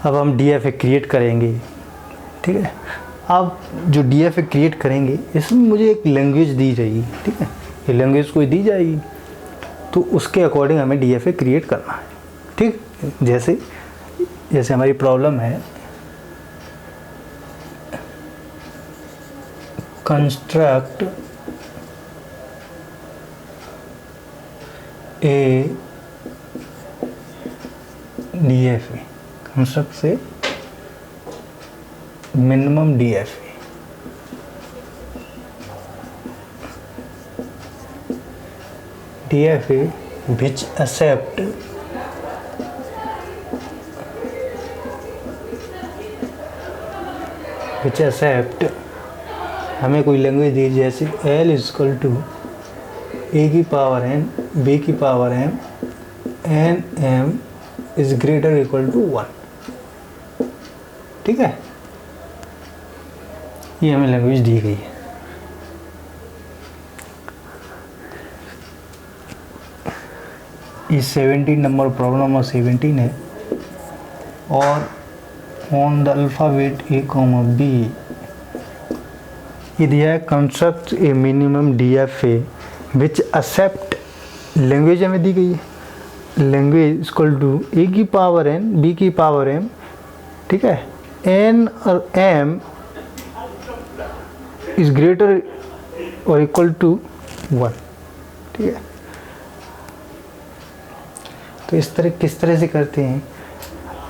अब हम D F ए create करेंगे, ठीक है। अब जो डी एफ ए क्रिएट करेंगे इसमें मुझे एक लैंग्वेज दी जाएगी, ठीक है, ये लैंग्वेज कोई दी जाएगी, तो उसके अकॉर्डिंग हमें डी एफ ए क्रिएट करना है, ठीक। जैसे हमारी प्रॉब्लम है construct a D F A, construct से minimum D F A, D F A which accept हमें कोई लैंग्वेज दी जैसे L इजकल टू ए की पावर n b की power m n m is greater equal to 1, ठीक है। ये हमें लैंग्वेज दी गई है। ये 17 नंबर प्रॉब्लम और 17 है, और on the alphabet a comma b ये दिया है construct a minimum D F A which accept, language हमें दी गई है, लैंग्वेज इक्वल टू ए की पावर n b की पावर m, ठीक है, n और m इज ग्रेटर और इक्वल टू 1, ठीक है। तो इस तरह किस तरह से करते हैं,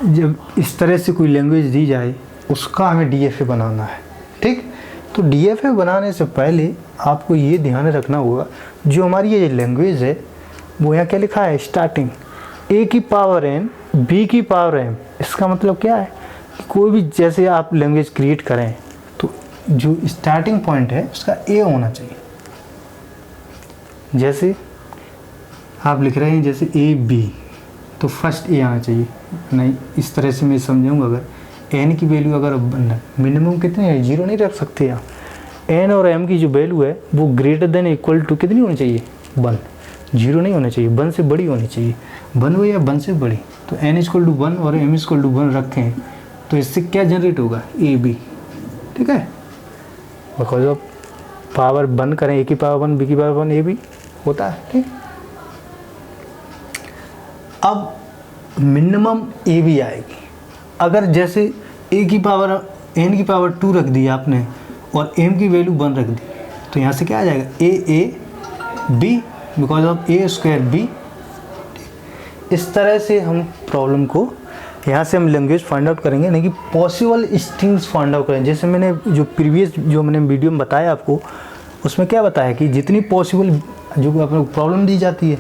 जब इस तरह से कोई लैंग्वेज दी जाए उसका हमें डी एफ ए बनाना है, ठीक। तो डी एफ ए बनाने से पहले आपको ये ध्यान रखना होगा, जो हमारी ये लैंग्वेज है वो यहाँ क्या लिखा है, स्टार्टिंग ए की पावर n b की पावर m, इसका मतलब क्या है, कोई भी जैसे आप लैंग्वेज क्रिएट करें तो जो स्टार्टिंग पॉइंट है उसका ए होना चाहिए। जैसे आप लिख रहे हैं जैसे ए बी, तो फर्स्ट ए आना चाहिए, नहीं इस तरह से मैं समझाऊंगा। अगर n की वैल्यू अगर मिनिमम कितनी है, 0 नहीं रख सकते यहाँ, n और m की जो वैल्यू है वो ग्रेटर देन इक्वल टू कितनी होनी चाहिए, 1, 0 नहीं होना चाहिए, 1 से बड़ी होनी चाहिए, 1 हो या 1 से बड़ी। तो n इक्वल टू 1 और m इक्वल टू 1 रखें तो इससे क्या जनरेट होगा, ए बी, ठीक है। बिकॉज ऑफ पावर 1 करें, ए की पावर 1 बी की पावर 1 ए बी होता है, ठीक। अब मिनिमम ए बी आएगी, अगर जैसे ए की पावर n की पावर 2 रख दी आपने और m की वैल्यू 1 रख दी, तो यहाँ से क्या आ जाएगा, a b because of a square b. इस तरह से हम प्रॉब्लम को यहाँ से हम लैंग्वेज फाइंड आउट करेंगे, नहीं कि पॉसिबल स्ट्रिंग्स फाइंड आउट करेंगे। जैसे मैंने जो प्रीवियस जो मैंने वीडियो में बताया आपको, उसमें क्या बताया कि जितनी पॉसिबल जो अपने प्रॉब्लम दी जाती है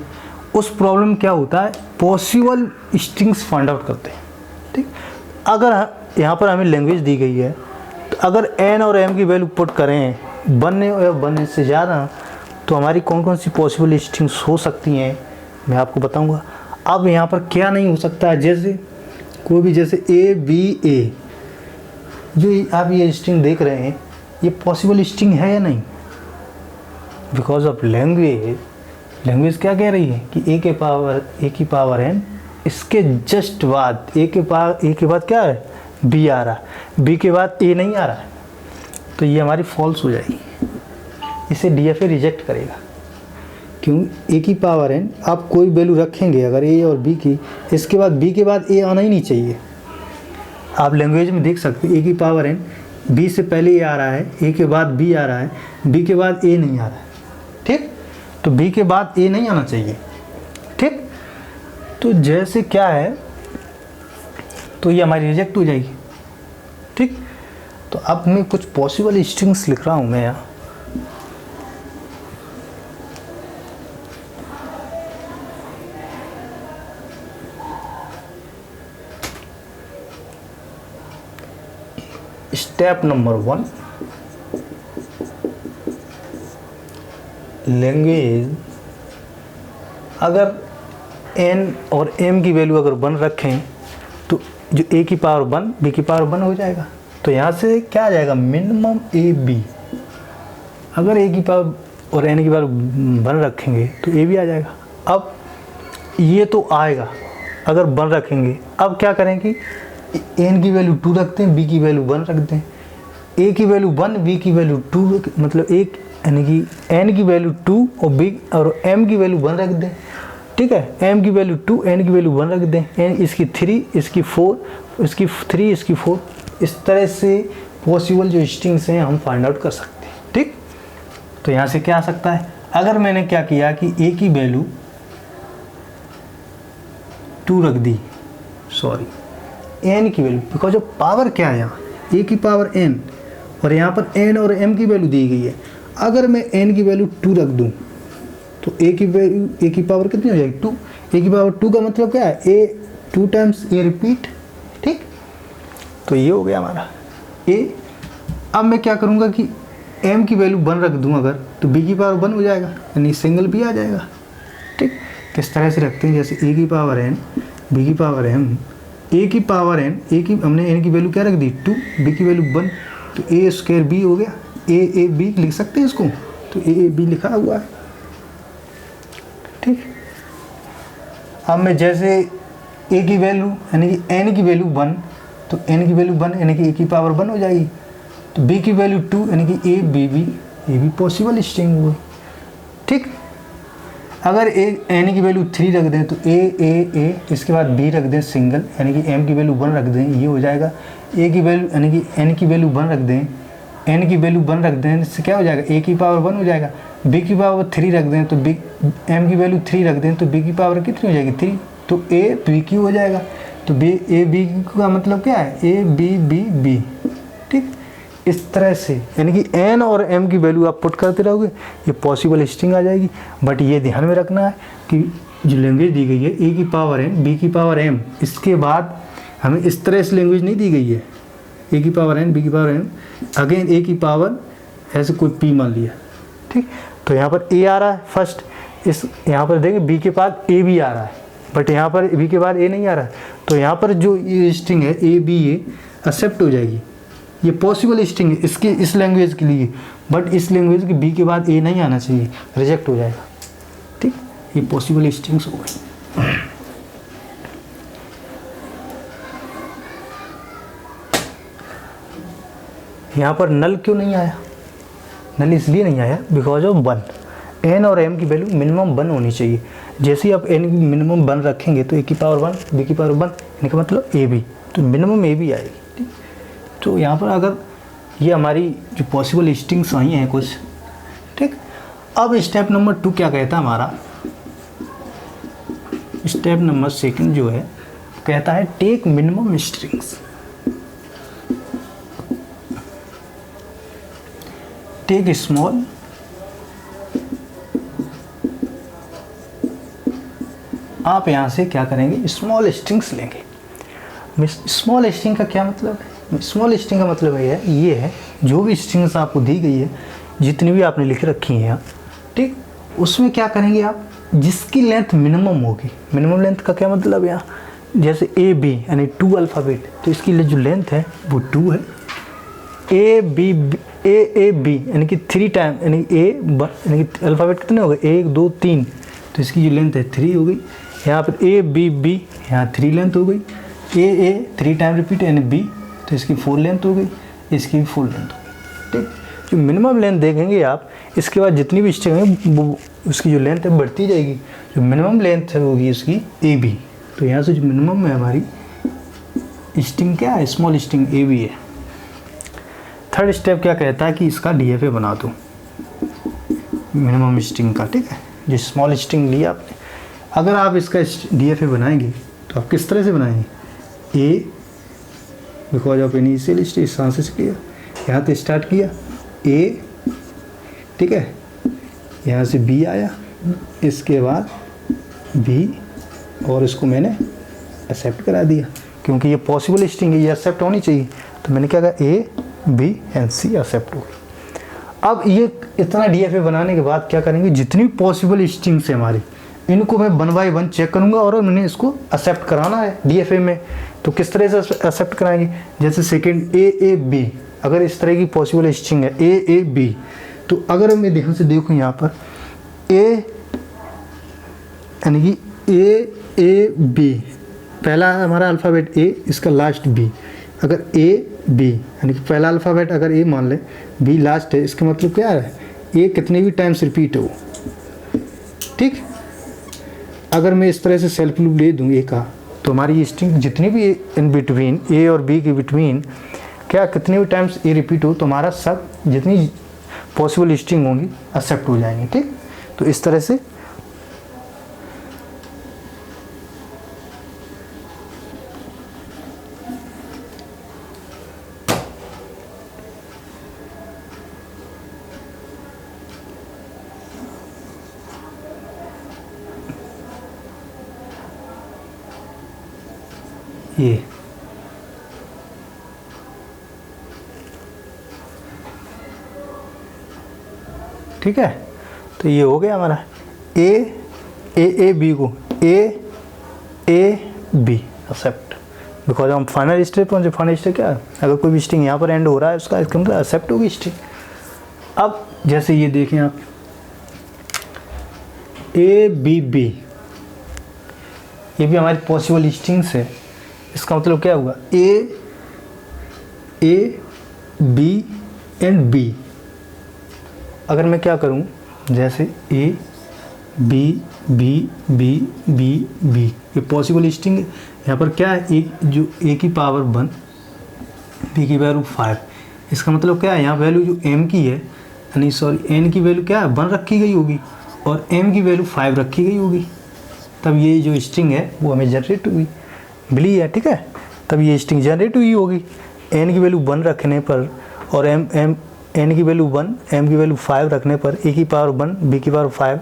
उस प्रॉब्लम क्या होता है, पॉसिबल स्ट्रिंग्स फाइंड आउट करते हैं, ठीक। अगर यहाँ पर हमें लैंग्वेज दी गई है तो अगर n और m की वैल्यू पुट करें 1 या 1 से ज़्यादा, तो हमारी कौन कौन सी पॉसिबल स्ट्रिंग्स हो सकती हैं मैं आपको बताऊंगा। अब यहाँ पर क्या नहीं हो सकता है, जैसे कोई भी जैसे ए बी ए, जो आप ये स्ट्रिंग देख रहे हैं ये पॉसिबल स्ट्रिंग है या नहीं, बिकॉज ऑफ लैंग्वेज क्या कह रही है कि ए की पावर n, इसके जस्ट बाद ए के बाद क्या है, बी आ रहा है, बी के बाद ए नहीं आ रहा है, तो ये हमारी फॉल्स हो जाएगी, इसे डी एफ ए रिजेक्ट करेगा। क्यों, ए की पावर n आप कोई वैल्यू रखेंगे अगर ए और बी की, इसके बाद बी के बाद ए आना ही नहीं चाहिए। आप लैंग्वेज में देख सकते हैं ए की पावर n, बी से पहले ए आ रहा है, ए के बाद बी आ रहा है, बी के बाद ए नहीं आ रहा है, ठीक। तो बी के बाद ए नहीं आना चाहिए, ठीक। तो जैसे क्या है, तो ये हमारी रिजेक्ट हो जाएगी, ठीक। तो अब मैं कुछ पॉसिबल स्ट्रिंग्स लिख रहा हूँ मैं यहाँ, स्टेप नंबर 1, लैंग्वेज अगर n और m की वैल्यू अगर 1 रखें तो जो a की पावर 1 b की पावर 1 हो जाएगा। तो यहाँ से क्या आ जाएगा, मिनिमम ए बी। अगर a की पावर और n की पावर 1 रखेंगे तो a भी आ जाएगा। अब ये तो आएगा अगर 1 रखेंगे। अब क्या करेंगे, एन की वैल्यू 2 रखते हैं, बी की वैल्यू 1 रख दें, ए की वैल्यू 1, बी की वैल्यू 2, मतलब एक यानी कि एन की वैल्यू 2 और बी और एम की वैल्यू 1 रख दें, ठीक है। एम की वैल्यू 2, एन की वैल्यू 1 रख दें, एन इसकी 3, इसकी 4, इसकी 3, इसकी 4, इस तरह से पॉसिबल जो स्ट्रिंग्स हैं हम फाइंड आउट कर सकते हैं, ठीक। तो यहाँ से क्या आ सकता है, अगर मैंने क्या किया कि ए की वैल्यू 2 रख दी, सॉरी एन की वैल्यू, बिकॉज ऑफ पावर क्या है यहाँ, ए की पावर एन, और यहाँ पर एन और एम की वैल्यू दी गई है। अगर मैं एन की वैल्यू 2 रख दूँ तो ए की वैल्यू, ए की पावर कितनी हो जाएगी 2, ए की पावर 2 का मतलब क्या है, ए 2 टाइम्स ए रिपीट, ठीक। तो ये हो गया हमारा ए। अब मैं क्या करूँगा कि एम की वैल्यू 1 रख दूँ अगर, तो बी की पावर 1 हो जाएगा, यानी सिंगल बी आ जाएगा, ठीक। किस तरह से रखते हैं, जैसे ए की पावर एन, बी की पावर एम, ए की पावर एन, ए की हमने एन की वैल्यू क्या रख दी 2, बी की वैल्यू 1, तो ए स्क्वायर बी हो गया, ए बी लिख सकते हैं इसको, तो ए बी लिखा हुआ है, ठीक। अब मैं जैसे ए की वैल्यू यानी कि एन की वैल्यू 1, तो एन की वैल्यू 1 यानी कि ए की पावर 1 हो जाएगी, तो बी की वैल्यू 2 यानी कि ए बी पॉसिबल स्ट्रिंग हुई, ठीक। अगर एन की वैल्यू 3 रख दें तो ए इसके बाद बी रख दें सिंगल, यानी कि एम की वैल्यू 1 रख दें, ये हो जाएगा। ए की वैल्यू यानी कि एन की वैल्यू 1 रख दें, एन की वैल्यू 1 रख दें, इससे क्या हो जाएगा, ए की पावर 1 हो जाएगा। बी की पावर 3 रख दें तो बी, एम की वैल्यू 3 रख दें तो बी की पावर कितनी हो जाएगी 3, तो ए बी की हो जाएगा। तो बी ए बी का मतलब क्या है, ए बी बी बी, ठीक। इस तरह से यानी कि एन और एम की वैल्यू आप पुट करते रहोगे, ये पॉसिबल स्ट्रिंग आ जाएगी। बट ये ध्यान में रखना है कि जो लैंग्वेज दी गई है ए की पावर एन, बी की पावर एम, इसके बाद हमें इस तरह से लैंग्वेज नहीं दी गई है, ए की पावर एन, बी की पावर एम, अगेन ए की पावर ऐसे कोई पी मान लिया, ठीक। तो यहाँ पर ए आ रहा है फर्स्ट, इस यहाँ पर देखें बी के बाद ए भी आ रहा है, बट यहाँ पर बी के बाद ए नहीं आ रहा है, तो यहाँ पर जो ये स्ट्रिंग है ए बी ए एक्सेप्ट हो जाएगी, ये पॉसिबल स्ट्रिंग है इसकी, इस लैंग्वेज के लिए। बट इस लैंग्वेज के बी के बाद ए नहीं आना चाहिए, रिजेक्ट हो जाएगा, ठीक। ये पॉसिबल स्ट्रिंग्स हो गई। यहाँ पर नल क्यों नहीं आया, नल इसलिए नहीं आया बिकॉज ऑफ 1, एन और एम की वैल्यू मिनिमम 1 होनी चाहिए। जैसे ही आप एन की मिनिमम 1 रखेंगे तो ए की पावर 1, बी की पावर 1, इनका मतलब ए बी, तो मिनिमम ए बी आएगी, ठीक। तो यहाँ पर अगर ये हमारी जो पॉसिबल स्ट्रिंग्स आई हैं कुछ, ठीक। अब स्टेप नंबर 2 क्या कहता है हमारा, स्टेप नंबर 2 जो है कहता है take minimum strings, take small आप यहाँ से क्या करेंगे, स्मॉल स्ट्रिंग्स लेंगे। स्मॉल स्ट्रिंग का क्या मतलब है, स्मॉल स्ट्रिंग का मतलब ये है जो भी स्ट्रिंग्स आपको दी गई है, जितनी भी आपने लिख रखी हैं यहाँ, ठीक, उसमें क्या करेंगे आप, जिसकी लेंथ मिनिमम होगी। मिनिमम लेंथ का क्या मतलब है, यहाँ जैसे ए बी यानी 2 अल्फ़ाबेट, तो इसकी जो लेंथ है वो 2 है। ए बी यानी कि 3 टाइम, यानी ए यानी कि अल्फ़ाबेट कितने हो गए, 1 2 3, तो इसकी जो लेंथ है 3 हो गई। यहाँ पर ए बी बी, यहाँ 3 लेंथ हो गई। ए 3 टाइम रिपीट यानी बी, तो इसकी 4 लेंथ हो गई, इसकी भी 4 लेंथ हो गई, ठीक। जो मिनिमम लेंथ देखेंगे आप, इसके बाद जितनी भी स्ट्रिंग है वो उसकी जो लेंथ है बढ़ती जाएगी। जो मिनिमम लेंथ है होगी इसकी ए बी, तो यहाँ से जो मिनिमम है हमारी स्ट्रिंग क्या है, स्मॉल स्ट्रिंग ए बी है। थर्ड स्टेप क्या कहता है कि इसका DFA बना दो मिनिमम स्ट्रिंग का, ठीक है। जो स्मॉल स्ट्रिंग लिया आपने, अगर आप इसका DFA बनाएंगे तो आप किस तरह से बनाएंगे, ए बिकॉज ऑफ इनिशियल स्टेज यहाँ से किया, यहाँ से स्टार्ट किया ए, ठीक है, यहाँ से बी आया, इसके बाद बी, और इसको मैंने एक्सेप्ट करा दिया क्योंकि ये पॉसिबल स्ट्रिंग है, ये एक्सेप्ट होनी चाहिए, तो मैंने क्या कहा a b and c accept हो गई। अब ये इतना DFA बनाने के बाद क्या करेंगे, जितनी पॉसिबल स्ट्रिंग्स है हमारी, इनको मैं 1 बाय 1 चेक करूँगा और मैंने इसको एक्सेप्ट कराना है DFA में। तो किस तरह से एक्सेप्ट कराएंगे, जैसे सेकेंड ए बी, अगर इस तरह की पॉसिबल स्ट्रिंग है ए बी, तो अगर मैं ध्यान से देखूँ यहाँ पर ए यानी कि ए बी पहला हमारा अल्फ़ाबेट ए, इसका लास्ट बी। अगर ए बी यानी कि पहला अल्फ़ाबेट अगर ए मान ले, बी लास्ट है, इसका मतलब क्या है, ए कितने भी टाइम्स रिपीट हो, ठीक। अगर मैं इस तरह से सेल्फ लूप ले दूँ ए का, तो हमारी स्ट्रिंग जितनी भी इन बिटवीन ए और बी के बिटवीन क्या कितने भी टाइम्स ए रिपीट हो, तो हमारा सब जितनी पॉसिबल स्ट्रिंग होंगी एक्सेप्ट हो जाएंगी, ठीक। तो इस तरह से ये ठीक है। तो ये हो गया हमारा ए बी को ए बी एक्सेप्ट, बिकॉज हम फाइनल स्टेज पहुंचे। फाइनल स्टेज क्या है, अगर कोई भी स्ट्रिंग यहाँ पर एंड हो रहा है उसका इसका मतलब एक्सेप्ट होगी स्ट्रिंग। अब जैसे ये देखें आप, ए बी बी, ये भी हमारी पॉसिबल स्ट्रिंग्स है। इसका मतलब क्या होगा, ए बी एंड बी। अगर मैं क्या करूं, जैसे a b b b b b, ये पॉसिबल स्ट्रिंग। यहाँ पर क्या है, एक जो ए की पावर 1, बी की वैल्यू 5। इसका मतलब क्या है, यहाँ वैल्यू जो एम की है, यानी सॉरी एन की वैल्यू क्या है 1 रखी गई होगी और एम की वैल्यू 5 रखी गई होगी, तब ये जो स्ट्रिंग है वो हमें जनरेट हुई, मिली है, ठीक है। तब ये स्ट्रिंग जनरेट हुई होगी। एन की वैल्यू 1 रखने पर और एन की वैल्यू 1, एम की वैल्यू 5 रखने पर ए की पावर 1, बी की पावर 5,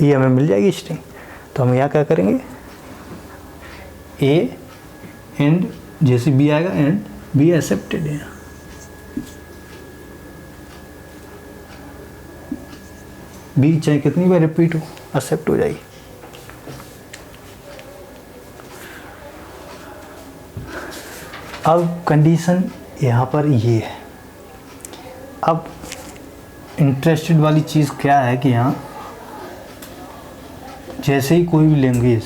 ये हमें मिल जाएगी स्ट्रिंग। तो हम यहाँ क्या करेंगे, ए एंड जैसे बी आएगा एंड बी एक्सेप्टेड है, बी चाहे कितनी बार रिपीट हो एक्सेप्ट हो जाएगी। अब कंडीशन यहाँ पर ये है। अब इंटरेस्टेड वाली चीज़ क्या है कि यहाँ जैसे ही कोई भी लैंग्वेज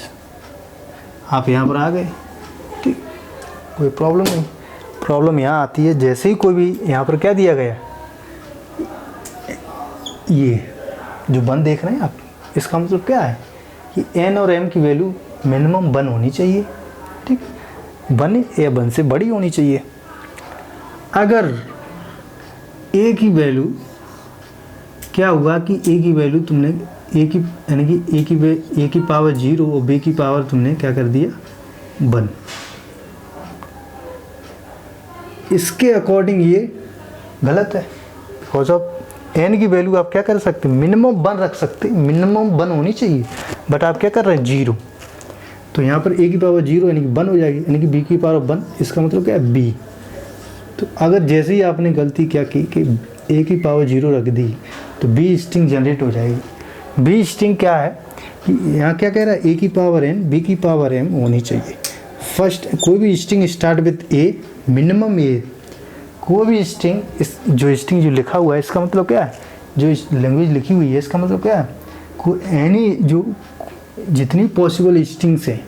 आप यहाँ पर आ गए, ठीक, कोई प्रॉब्लम नहीं। प्रॉब्लम यहाँ आती है जैसे ही कोई भी यहाँ पर क्या दिया गया, ये जो 1 देख रहे हैं आप, इसका मतलब क्या है कि एन और एम की वैल्यू मिनिमम 1 होनी चाहिए, ठीक, 1 या 1 से बड़ी होनी चाहिए। अगर ए की वैल्यू क्या हुआ कि ए की वैल्यू तुमने ए की यानी कि ए की पावर 0 और बी की पावर तुमने क्या कर दिया 1, इसके अकॉर्डिंग ये गलत है। बिकॉज ऑफ एन की वैल्यू आप क्या कर सकते हैं, मिनिमम 1 रख सकते हैं, मिनिमम 1 होनी चाहिए, बट आप क्या कर रहे हैं 0। तो यहाँ पर ए की पावर 0 यानी कि 1 हो जाएगी, यानी कि बी की पावर 1, इसका मतलब क्या है बी। तो अगर जैसे ही आपने गलती क्या की कि ए की पावर 0 रख दी, तो बी स्ट्रिंग जनरेट हो जाएगी। बी स्ट्रिंग क्या है कि यहाँ क्या कह रहा है, ए की पावर एन, बी की पावर एम होनी चाहिए। फर्स्ट कोई भी string start with a, minimum a. कोई भी स्ट्रिंग, इस जो स्ट्रिंग जो लिखा हुआ है इसका मतलब क्या है, जो लैंग्वेज लिखी हुई है इसका मतलब क्या है, कोई एनी जो जितनी पॉसिबल स्ट्रिंग्स हैं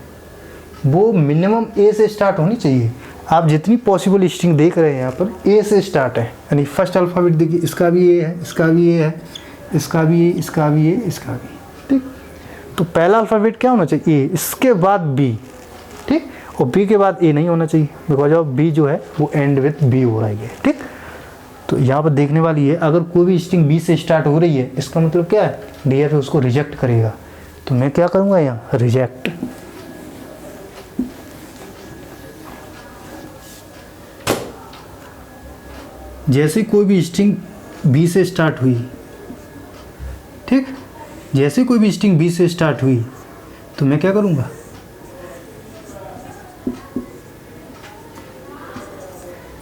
वो मिनिमम ए से स्टार्ट होनी चाहिए। आप जितनी पॉसिबल स्ट्रिंग देख रहे हैं यहाँ पर ए से स्टार्ट है, यानी फर्स्ट अल्फ़ाबेट देखिए, इसका भी ए है, इसका भी ए है, इसका भी ए, इसका भी ए, इसका भी, ठीक। तो पहला अल्फ़ाबेट क्या होना चाहिए ए, इसके बाद बी, ठीक, और बी के बाद ए नहीं होना चाहिए, बिकॉज ऑफ बी जो है वो एंड विथ बी हो रहा है, ठीक। तो यहाँ पर देखने वाली है, अगर कोई भी स्ट्रिंग बी से स्टार्ट हो रही है इसका मतलब क्या है, डीएफ उसको रिजेक्ट करेगा। तो मैं क्या करूँगा यहाँ रिजेक्ट। जैसे कोई भी स्ट्रिंग बी से स्टार्ट हुई, ठीक, जैसे कोई भी स्ट्रिंग बी से स्टार्ट हुई तो मैं क्या करूँगा,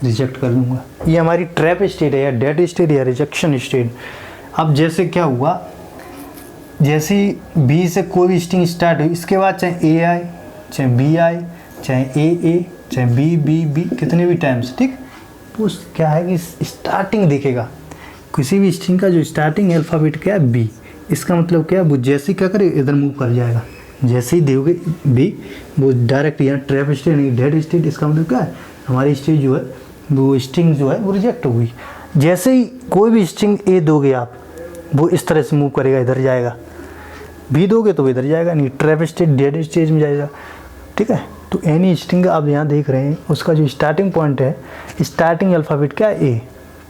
रिजेक्ट कर दूँगा। ये हमारी ट्रैप स्टेट है या डेड स्टेट या रिजेक्शन स्टेट। अब जैसे क्या हुआ, जैसे बी से कोई भी स्ट्रिंग स्टार्ट हुई, इसके बाद चाहे ए आए, चाहे बी आए, चाहे ए, चाहे बी कितने भी टाइम्स, ठीक, उस क्या है कि स्टार्टिंग दिखेगा। किसी भी स्ट्रिंग का जो स्टार्टिंग अल्फ़ाबेट क्या है बी, इसका मतलब क्या है वो जैसे क्या करे इधर मूव कर जाएगा, जैसे ही दोगे बी, वो डायरेक्ट यहाँ ट्रैप स्टेट नहीं डेड स्टेट, इसका मतलब क्या है, हमारी स्टेट जो है वो स्ट्रिंग जो है वो रिजेक्ट हो गई। जैसे ही कोई भी स्ट्रिंग ए दोगे आप, वो इस तरह से मूव करेगा, इधर जाएगा। बी दोगे तो इधर जाएगा नहीं, ट्रैप स्टेट डेड स्टेज में जाएगा, ठीक है। तो एनी स्ट्रिंग आप यहाँ देख रहे हैं, उसका जो स्टार्टिंग पॉइंट है, स्टार्टिंग अल्फ़ाबेट क्या है, ए।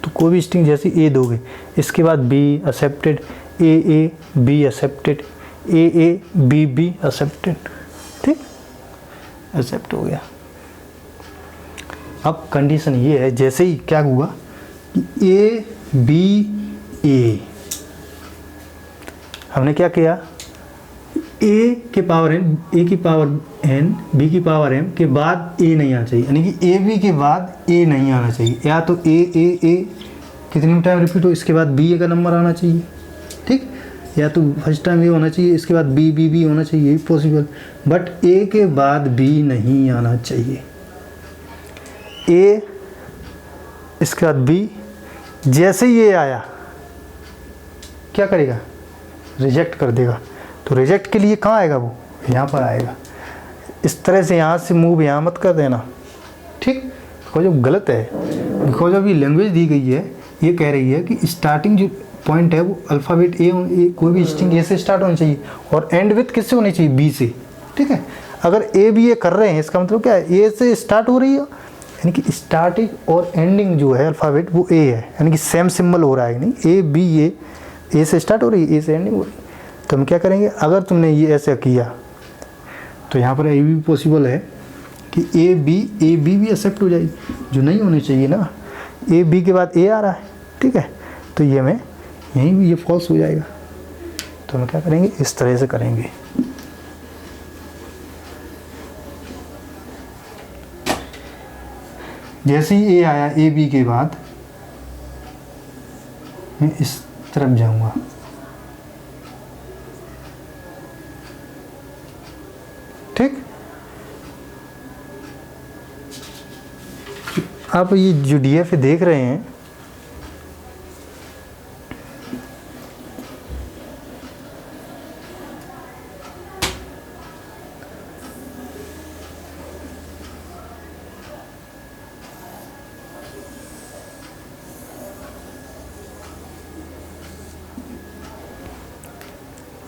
तो कोई भी स्ट्रिंग जैसे ए दोगे, इसके बाद be accepted, A be accepted, A be accepted, ठीक, एक्सेप्ट हो गया। अब कंडीशन ये है, जैसे ही क्या हुआ कि ए बी ए, हमने क्या किया, ए के पावर एन, ए की पावर एन, बी की पावर एम के बाद ए नहीं आना चाहिए, यानी कि ए बी के बाद ए नहीं आना चाहिए, या तो ए कितनी टाइम रिपीट हो, इसके बाद बी का नंबर आना चाहिए, ठीक, या तो फर्स्ट टाइम ए होना चाहिए, इसके बाद बी होना चाहिए, पॉसिबल, बट ए के बाद बी नहीं आना चाहिए। ए इसके बाद बी, जैसे ही ये आया क्या करेगा, रिजेक्ट कर देगा। तो रिजेक्ट के लिए कहाँ आएगा, वो यहाँ पर आएगा। इस तरह से यहाँ से मूव यहाँ मत कर देना, ठीक, बिकॉज जो गलत है, बिकॉज अभी लैंग्वेज दी गई है, ये कह रही है कि स्टार्टिंग जो पॉइंट है वो अल्फ़ाबेट ए, कोई भी स्ट्रिंग ए से स्टार्ट होनी चाहिए और एंड विथ किससे होनी चाहिए, बी से, ठीक है। अगर ए बी ए कर रहे हैं, इसका मतलब क्या है, ए से स्टार्ट हो रही है, यानी कि स्टार्टिंग और एंडिंग जो है अल्फ़ाबेट वो ए है, यानी कि सेम सिंबल हो रहा है, नहीं ए बी ए से स्टार्ट हो रही है, ए से एंडिंग हो रही है। तो हम क्या करेंगे, अगर तुमने ये ऐसा किया तो यहाँ पर ए भी पॉसिबल है कि ए बी भी एक्सेप्ट हो जाएगी, जो नहीं होनी चाहिए ना, ए बी के बाद ए आ रहा है, ठीक है। तो ये हमें यहीं भी ये फॉल्स हो जाएगा। तो हम क्या करेंगे, इस तरह से करेंगे। जैसे ही ए आया, ए बी के बाद मैं इस तरफ जाऊंगा, ठीक। आप ये जो डीएफ देख रहे हैं,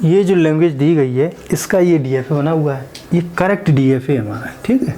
ये जो लैंग्वेज दी गई है, इसका ये डीएफए बना हुआ है, ये करेक्ट डीएफए हमारा है, ठीक है।